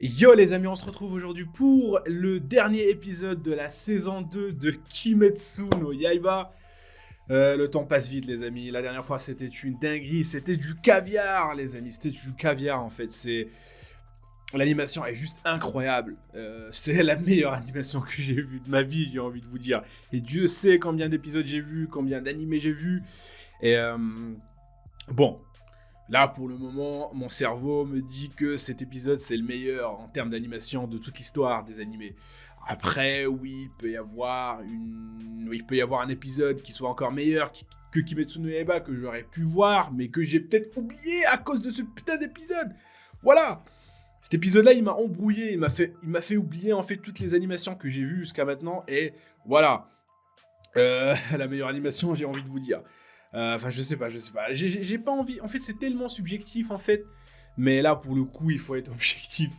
Yo les amis, on se retrouve aujourd'hui pour le dernier épisode de la saison 2 de Kimetsu no Yaiba. Le temps passe vite les amis, la dernière fois c'était une dinguerie, c'était du caviar les amis, c'était du caviar en fait, L'animation est juste incroyable, c'est la meilleure animation que j'ai vue de ma vie, j'ai envie de vous dire. Et Dieu sait combien d'épisodes j'ai vu, combien d'animés j'ai vu, et bon... Là, pour le moment, mon cerveau me dit que cet épisode, c'est le meilleur en termes d'animation de toute l'histoire des animés. Après, oui, il peut y avoir un épisode qui soit encore meilleur que Kimetsu no Yaiba, que j'aurais pu voir, mais que j'ai peut-être oublié à cause de ce putain d'épisode. Voilà. Cet épisode-là, il m'a embrouillé, il m'a fait oublier en fait toutes les animations que j'ai vues jusqu'à maintenant, et voilà. La meilleure animation, j'ai envie de vous dire. Enfin, je sais pas. J'ai pas envie. En fait, c'est tellement subjectif, en fait. Mais là, pour le coup, il faut être objectif.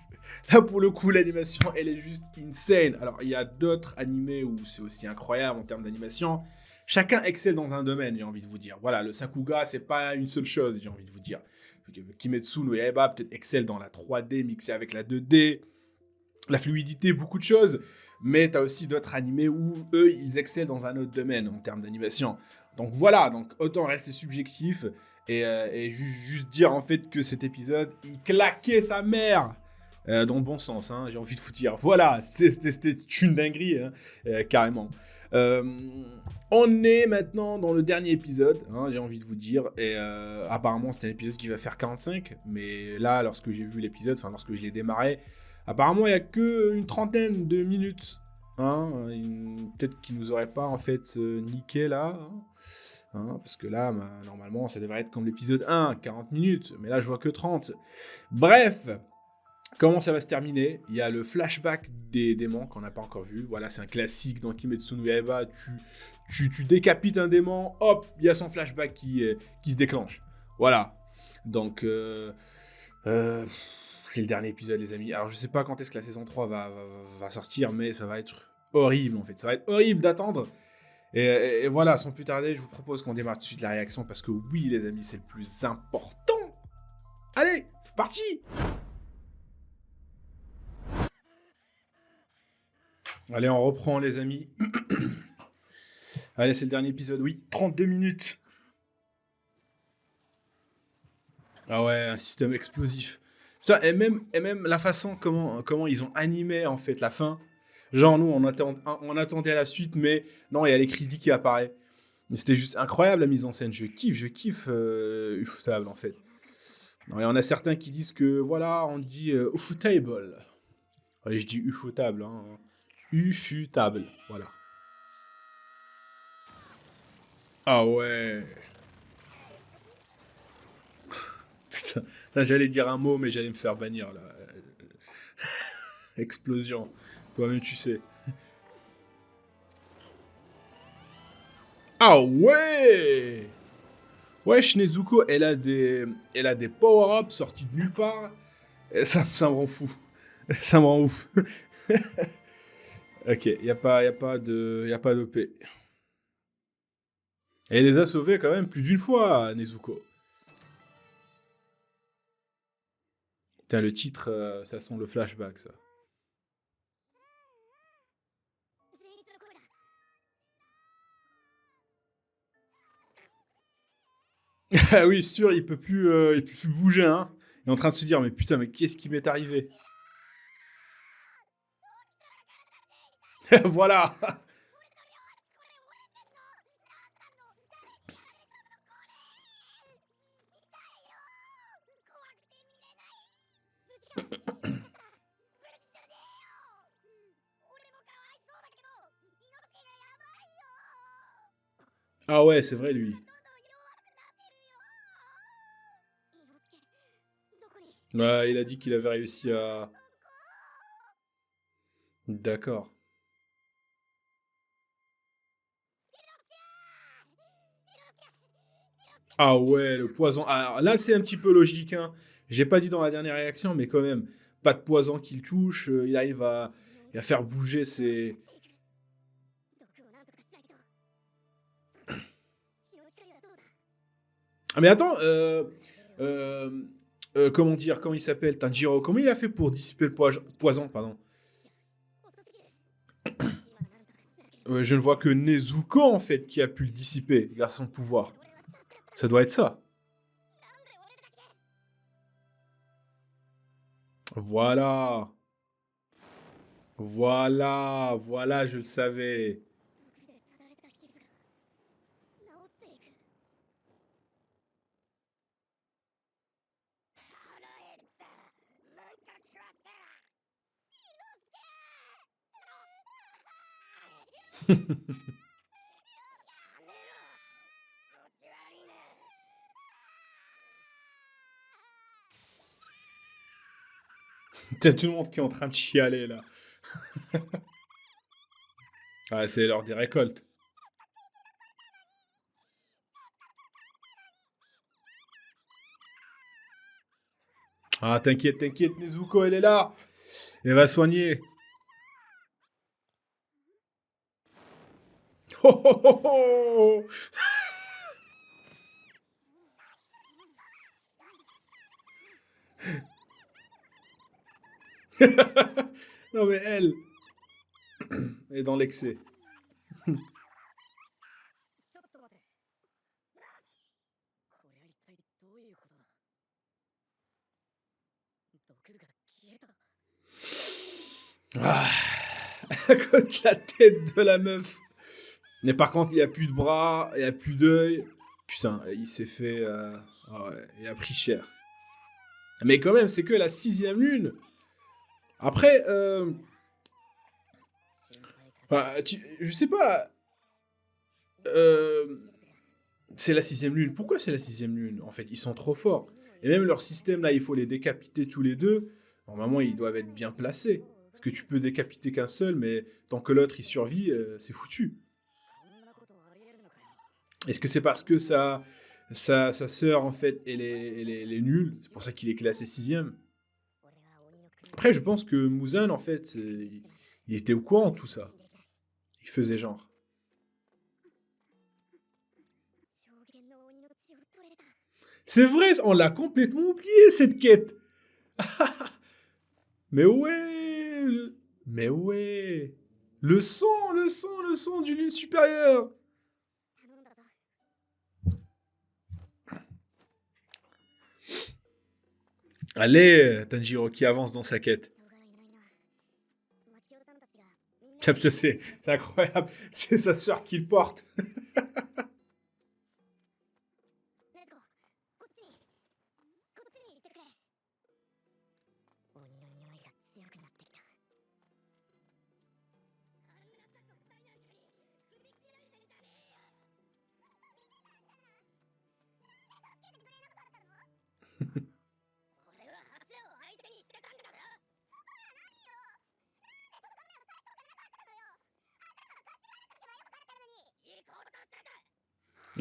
Là, pour le coup, l'animation, elle est juste insane. Alors, il y a d'autres animés où c'est aussi incroyable en termes d'animation. Chacun excelle dans un domaine, j'ai envie de vous dire. Voilà, le Sakuga, c'est pas une seule chose, j'ai envie de vous dire. Kimetsu no Yaiba peut-être excelle dans la 3D mixée avec la 2D, la fluidité, beaucoup de choses. Mais t'as aussi d'autres animés où eux, ils excellent dans un autre domaine en termes d'animation. Donc voilà, donc autant rester subjectif et juste dire en fait que cet épisode, il claquait sa mère. Dans le bon sens, hein, j'ai envie de vous dire. Voilà, c'était une dinguerie, hein, carrément. Euh, on est maintenant dans le dernier épisode, hein, j'ai envie de vous dire. Et apparemment, c'était un épisode qui va faire 45. Mais là, lorsque j'ai vu l'épisode, enfin, lorsque je l'ai démarré, apparemment, il n'y a qu'une trentaine de minutes. Hein, peut-être qu'ils nous auraient pas en fait niqué là. Parce que là, normalement, ça devrait être comme l'épisode 1, 40 minutes. Mais là, je vois que 30. Bref, comment ça va se terminer? Il y a le flashback des démons qu'on n'a pas encore vu. Voilà, c'est un classique dans Kimetsu no Yaiba. Tu décapites un démon, hop, il y a son flashback qui se déclenche. Voilà. Donc, euh, c'est le dernier épisode, les amis. Alors, je sais pas quand est-ce que la saison 3 va sortir, mais ça va être horrible, en fait. Ça va être horrible d'attendre. Et voilà, sans plus tarder, je vous propose qu'on démarre tout de suite la réaction, parce que oui, les amis, c'est le plus important. Allez, c'est parti! Allez, on reprend, les amis. Allez, c'est le dernier épisode, oui. 32 minutes. Ah ouais, un système explosif. Putain, et même la façon comment ils ont animé, en fait, la fin. Genre, nous, on attendait la suite, mais non, il y a les crédits qui apparaissent. Mais c'était juste incroyable, la mise en scène. Je kiffe Ufotable, en fait. Il y en a certains qui disent que, voilà, on dit Ufotable. Ouais, je dis Ufotable, hein. Ufotable, voilà. Ah ouais. Putain, j'allais dire un mot, mais j'allais me faire bannir, là. Explosion. Toi-même, tu sais. Ah ouais. Wesh, Nezuko, elle a des power-ups sortis de nulle part. Et ça me rend fou. Ça me rend ouf. Ok, y a pas d'OP. Elle les a sauvés quand même plus d'une fois, Nezuko. Putain, le titre, ça sent le flashback, ça. Ah oui, sûr, il peut plus bouger, hein. Il est en train de se dire, mais putain, mais qu'est-ce qui m'est arrivé? Voilà. Ah ouais, c'est vrai, lui. Ouais, il a dit qu'il avait réussi à... D'accord. Ah ouais, le poison. Alors là, c'est un petit peu logique, hein. J'ai pas dit dans la dernière réaction, mais quand même, pas de poison qui le touche. Il arrive à faire bouger ses. Ah mais attends, euh, comment dire, comment il s'appelle, Tanjiro, comment il a fait pour dissiper le poison, pardon. Je ne vois que Nezuko, en fait, qui a pu le dissiper grâce à son pouvoir. Ça doit être ça. Voilà. Voilà. Voilà, je le savais. T'as tout le monde qui est en train de chialer, là. Ah, c'est l'heure des récoltes. Ah, t'inquiète, t'inquiète, Nezuko, elle est là. Elle va le soigner. Oh, oh, oh, oh. Non, mais elle est dans l'excès. Ah, à côté de la tête de la meuf. Mais par contre, il n'y a plus de bras, il n'y a plus d'œil. Putain, il s'est fait... ah ouais, il a pris cher. Mais quand même, c'est que la 6ème lune. Après, je sais pas... c'est la 6ème lune. Pourquoi c'est la 6ème lune? En fait, ils sont trop forts. Et même leur système, là, il faut les décapiter tous les deux. Normalement, ils doivent être bien placés. Parce que tu peux décapiter qu'un seul, mais tant que l'autre, il survit, c'est foutu. Est-ce que c'est parce que sa sœur, en fait, elle est nulle? C'est pour ça qu'il est classé 6ème. Après, je pense que Muzan, en fait, il était au courant de tout ça. Il faisait genre. C'est vrai, on l'a complètement oublié, cette quête. Mais ouais. Mais ouais. Le sang, le sang, le sang du lune supérieur. Allez, Tanjiro qui avance dans sa quête. C'est incroyable. C'est sa sœur qui le porte.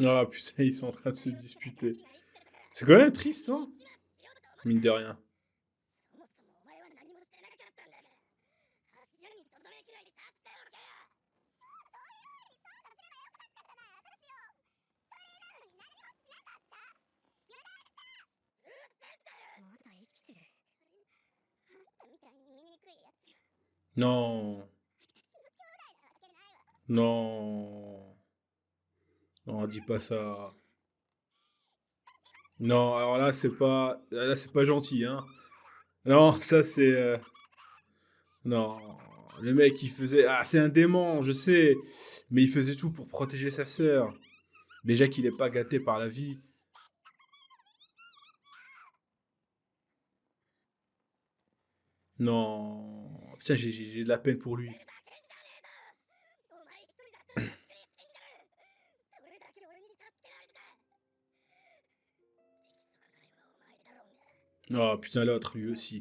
Ah putain, ils sont en train de se disputer. C'est quand même triste, hein? Mine de rien. Non. Non. Non, dis pas ça. Non, alors là c'est pas gentil, hein. Non, ça c'est non, le mec il faisait ah, c'est un démon, je sais, mais il faisait tout pour protéger sa sœur. Déjà qu'il est pas gâté par la vie. Non. Putain, j'ai de la peine pour lui. Oh putain, l'autre lui aussi.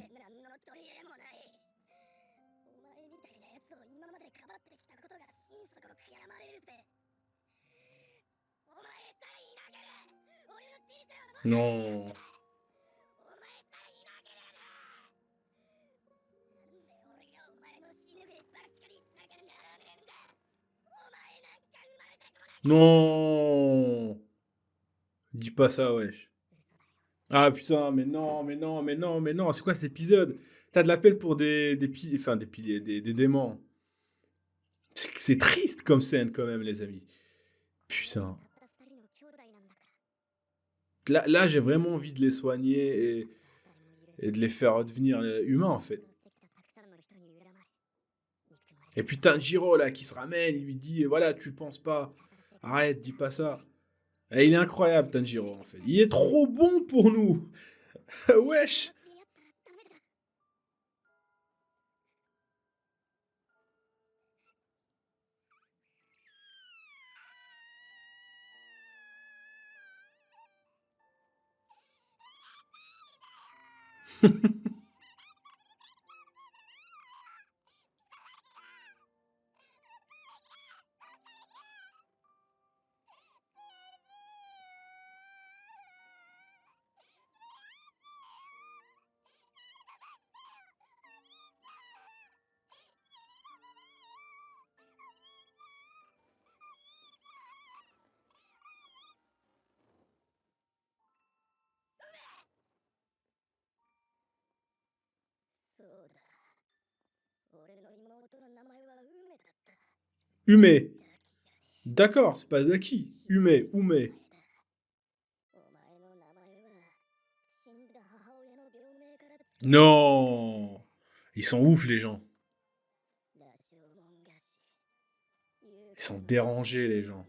Non. Non. Dis pas ça, wesh. Ah putain, mais non, mais non, mais non, mais non, c'est quoi cet épisode? T'as de la peine pour enfin des piliers, des démons. C'est triste comme scène quand même, les amis. Putain. Là j'ai vraiment envie de les soigner et de les faire devenir humains en fait. Et puis Tanjiro là qui se ramène, il lui dit voilà, tu le penses pas. Arrête, dis pas ça. Et il est incroyable Tanjiro en fait. Il est trop bon pour nous. Wesh. Hume. D'accord, c'est pas Zaki. Ume. Non. Ils sont ouf les gens. Ils sont dérangés les gens.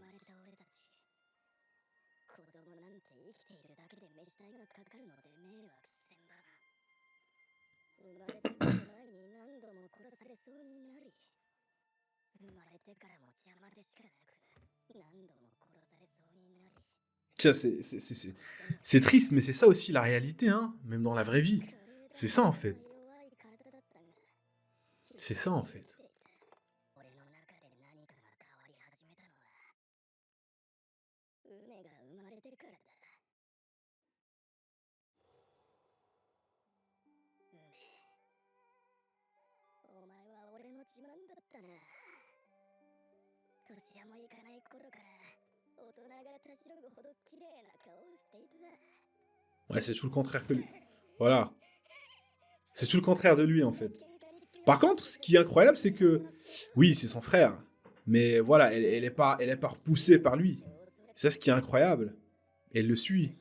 Tiens, c'est triste, mais c'est ça aussi la réalité, hein, même dans la vraie vie. C'est ça en fait. C'est ça en fait. Ouais, c'est tout le contraire que lui. Voilà. C'est tout le contraire de lui en fait. Par contre, ce qui est incroyable, c'est que oui, c'est son frère, mais voilà, elle est pas repoussée par lui. C'est ça ce qui est incroyable. Elle le suit.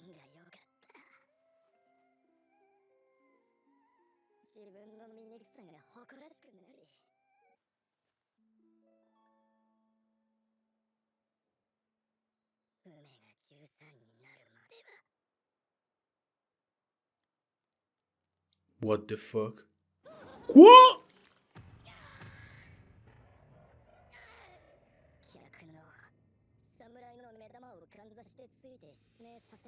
What the fuck? Quoi?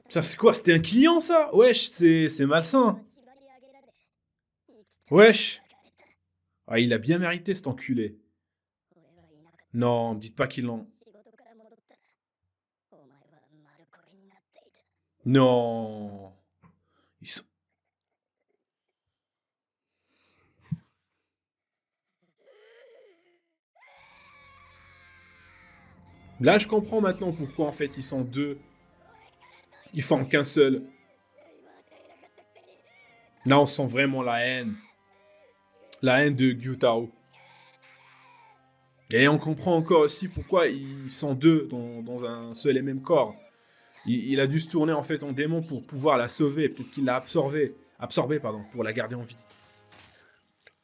Ça, c'est quoi? C'était un client, ça? Wesh, c'est malsain. Wesh. Ah, il a bien mérité, cet enculé. Non, me dites pas qu'ils l'ont... Non. Ils sont... Là, je comprends maintenant pourquoi, en fait, ils sont deux. Ils forment qu'un seul. Là, on sent vraiment la haine. La haine de Gyutaro. Et on comprend encore aussi pourquoi ils sont deux dans un seul et même corps. Il a dû se tourner en fait en démon pour pouvoir la sauver. Peut-être qu'il l'a absorbé pardon, pour la garder en vie.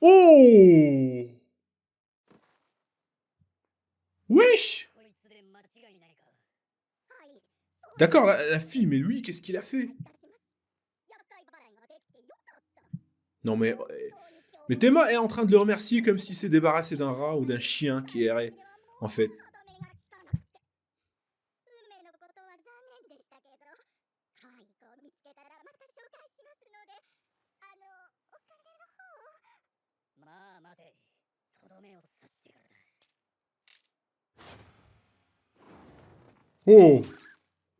Oh! Wesh! D'accord, la fille, mais lui, qu'est-ce qu'il a fait? Non mais Théma est en train de le remercier comme s'il s'est débarrassé d'un rat ou d'un chien qui errait, en fait. Oh!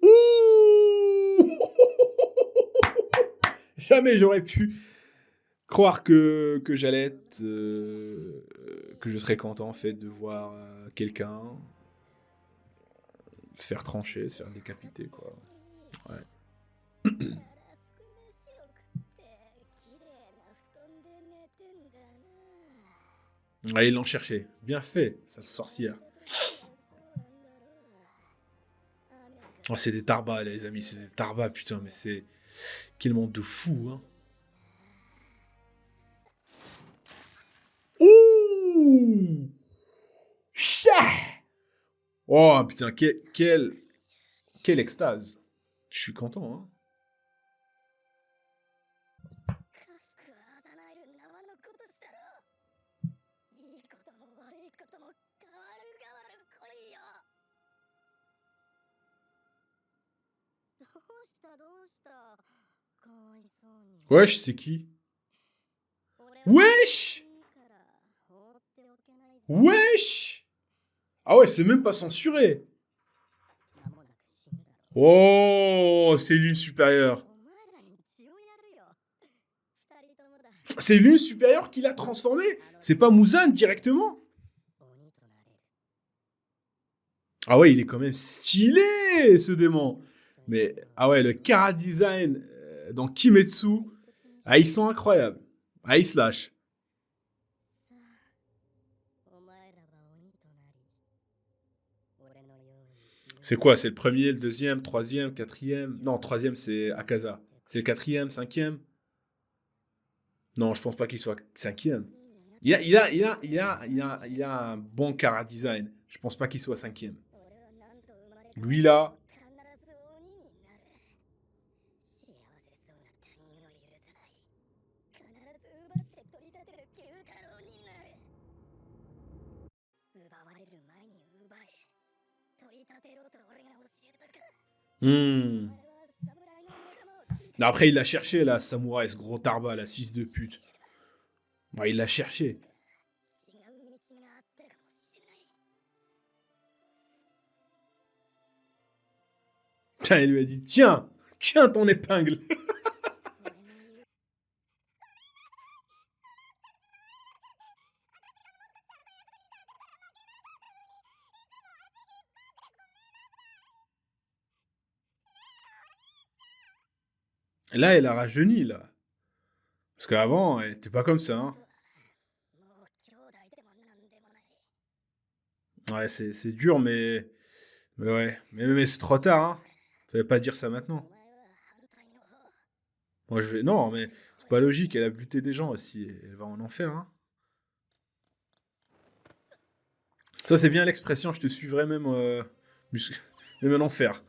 Ouh! Jamais j'aurais pu croire que j'allais être... que je serais content, en fait, de voir quelqu'un se faire trancher, se faire décapiter, quoi. Ouais. Ah, ils l'ont cherché. Bien fait, sale sorcière. Oh, c'est des tarbas, les amis, c'est des tarbas, putain, mais c'est... Quel monde de fou, hein. Ouh! Chah! Oh, putain, quelle extase. Je suis content, hein. Wesh, c'est qui? Wesh! Wesh! Ah ouais, c'est même pas censuré. Oh, c'est l'une supérieure. C'est l'une supérieure qui l'a transformé. C'est pas Muzan directement. Ah ouais, il est quand même stylé, ce démon. Mais, ah ouais, le Kara Design dans Kimetsu, ah, ils sont incroyables. Ah, ils se lâchent. C'est quoi? C'est le premier, le deuxième, troisième, quatrième? Non, troisième, c'est Akaza. C'est le quatrième, cinquième? Non, je pense pas qu'il soit cinquième. Il a un bon Kara Design. Je pense pas qu'il soit cinquième. Lui, là, hmm. Après, il l'a cherché, là, Samouraï, ce gros tarba, là, 6 de pute. Ouais, il l'a cherché. Putain, il lui a dit, tiens, tiens ton épingle. Là, elle a rajeuni, là. Parce qu'avant, elle était pas comme ça, hein. Ouais, c'est dur, mais ouais. Mais c'est trop tard, hein. Fallait pas dire ça maintenant. Moi, je vais... Non, mais c'est pas logique, elle a buté des gens aussi. Elle va en enfer, hein. Ça, c'est bien l'expression, je te suivrai même, même en enfer.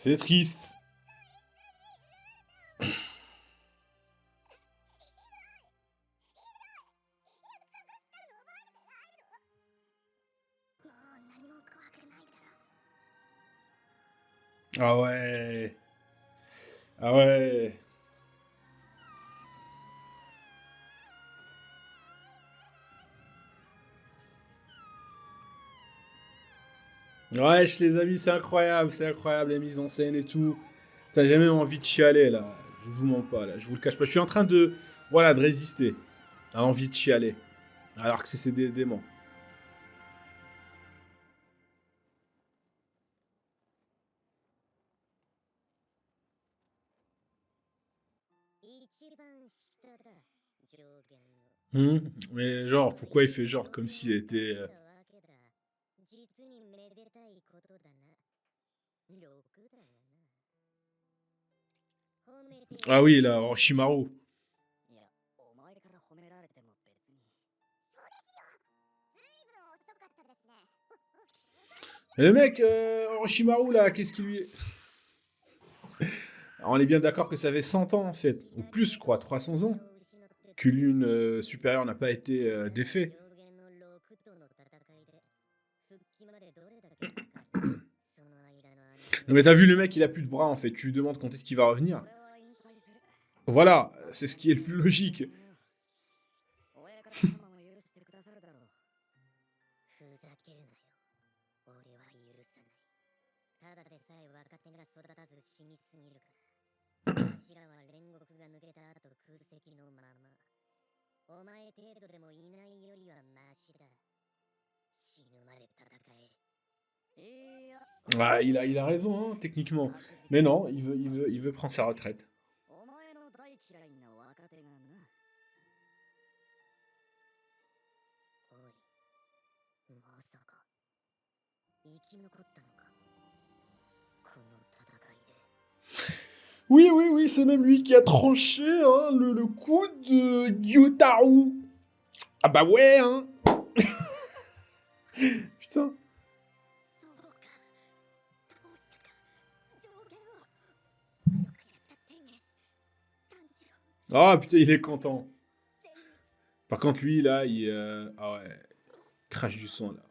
C'est triste. Ah ouais. Ah ouais. Ouais, les amis, c'est incroyable, les mises en scène et tout. T'as jamais envie de chialer, là. Je vous mens pas, là. Je vous le cache pas. Je suis en train de, voilà, de résister à l'envie de chialer. Alors que c'est des démons. Mais genre, pourquoi il fait genre comme s'il était... Ah oui, là, Orochimaru. Et le mec, Orochimaru, là, qu'est-ce qu'il lui est... On est bien d'accord que ça fait 100 ans, en fait. Ou plus, je crois, 300 ans. Que l'une supérieure n'a pas été défait. Non mais t'as vu le mec, il a plus de bras en fait. Tu lui demandes quand est-ce qu'il va revenir. Voilà, c'est ce qui est le plus logique. Ah, il a raison, hein, techniquement. Mais non, il veut prendre sa retraite. Oui, oui, oui, c'est même lui qui a tranché hein, le coup de Gyutaru. Ah bah ouais, hein. Putain. Ah putain, il est content. Par contre, lui, là, ah ouais, il crache du sang, là.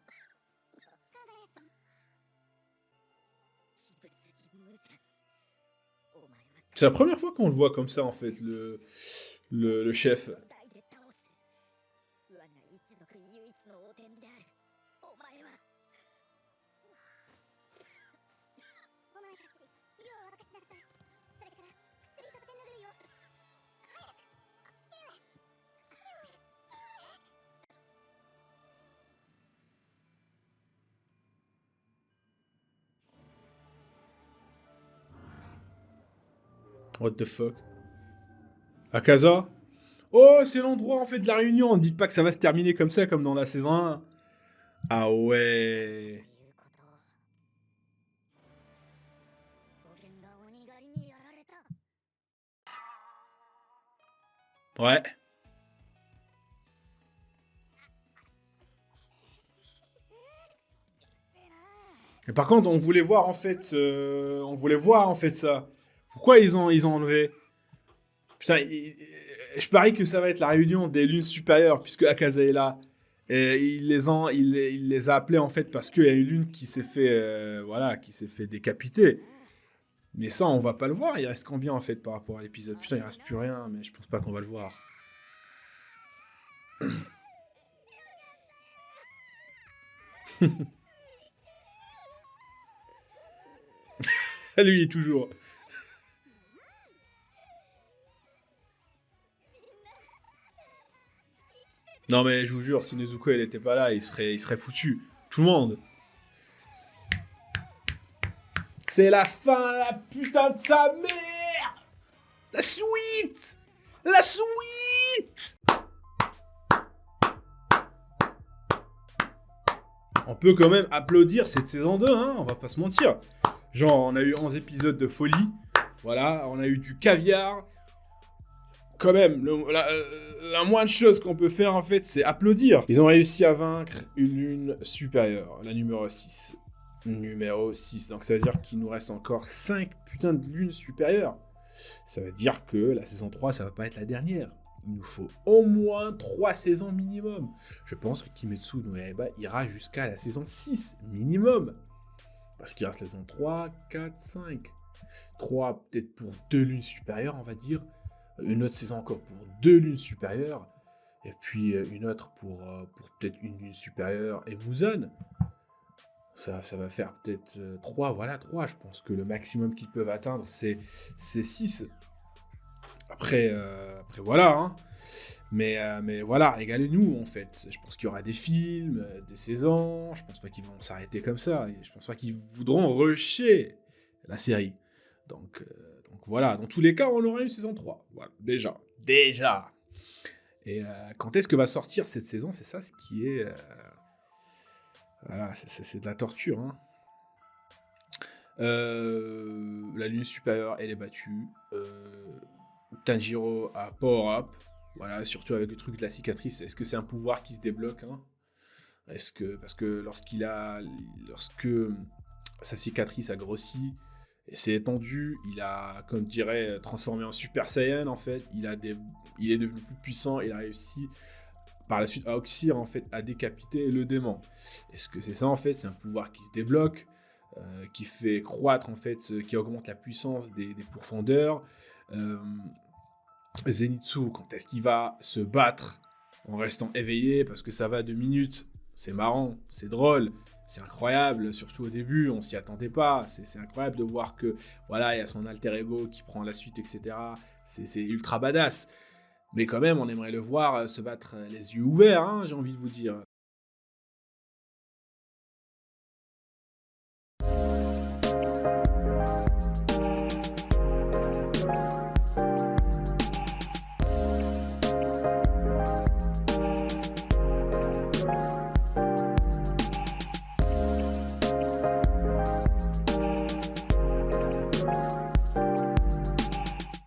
C'est la première fois qu'on le voit comme ça, en fait, le chef. What the fuck? Akaza? Oh, c'est l'endroit, en fait, de la réunion. Dites pas que ça va se terminer comme ça, comme dans la saison 1. Ah ouais. Ouais. Mais par contre, on voulait voir en fait ça. Pourquoi ils ont enlevé? Putain, je parie que ça va être la réunion des lunes supérieures puisque Akaza est là. Et il les a appelés en fait parce qu'il y a une lune qui s'est fait, voilà, qui s'est fait décapiter. Mais ça, on va pas le voir. Il reste combien en fait par rapport à l'épisode? Putain, il reste plus rien, mais je pense pas qu'on va le voir. Lui, toujours. Non mais je vous jure, si Nezuko elle était pas là, il serait foutu. Tout le monde. C'est la fin, la putain de sa mère. La suite. La suite. On peut quand même applaudir cette saison 2, hein, on va pas se mentir. Genre, on a eu 11 épisodes de folie. Voilà, on a eu du caviar. Quand même, la moindre chose qu'on peut faire, en fait, c'est applaudir. Ils ont réussi à vaincre une lune supérieure, la numéro 6. Numéro 6, donc ça veut dire qu'il nous reste encore 5 putains de lunes supérieures. Ça veut dire que la saison 3, ça va pas être la dernière. Il nous faut au moins 3 saisons minimum. Je pense que Kimetsu no Yaiba ira jusqu'à la saison 6 minimum. Parce qu'il reste la saison 3, 4, 5. 3 peut-être pour 2 lunes supérieures, on va dire. Une autre saison encore pour 2 lunes supérieures. Et puis une autre pour peut-être une lune supérieure et Muzan. Ça va faire peut-être 3, voilà, 3. Je pense que le maximum qu'ils peuvent atteindre, c'est 6. Après, voilà, hein. Mais voilà, régalez-nous, en fait. Je pense qu'il y aura des films, des saisons. Je pense pas qu'ils vont s'arrêter comme ça. Et je pense pas qu'ils voudront rusher la série. Donc voilà, dans tous les cas, on aura une saison 3. Voilà, déjà. Et quand est-ce que va sortir cette saison? C'est ça ce qui est... Voilà, c'est de la torture, hein. La lune supérieure, elle est battue. Tanjiro a power up. Voilà, surtout avec le truc de la cicatrice. Est-ce que c'est un pouvoir qui se débloque, hein? Parce que lorsque sa cicatrice a grossi et s'est étendue, il a, comme dirait, transformé en Super Saiyan, en fait. Il est devenu plus puissant, il a réussi par la suite à Oxyr, en fait, à décapiter le démon. Est-ce que c'est ça, en fait? C'est un pouvoir qui se débloque, qui fait croître, en fait, qui augmente la puissance des pourfendeurs. Zenitsu, quand est-ce qu'il va se battre en restant éveillé? Parce que ça va 2 minutes. C'est marrant, c'est drôle, c'est incroyable, surtout au début, on s'y attendait pas. C'est incroyable de voir que, voilà, il y a son alter ego qui prend la suite, etc. C'est ultra badass. Mais quand même, on aimerait le voir se battre les yeux ouverts, hein, j'ai envie de vous dire.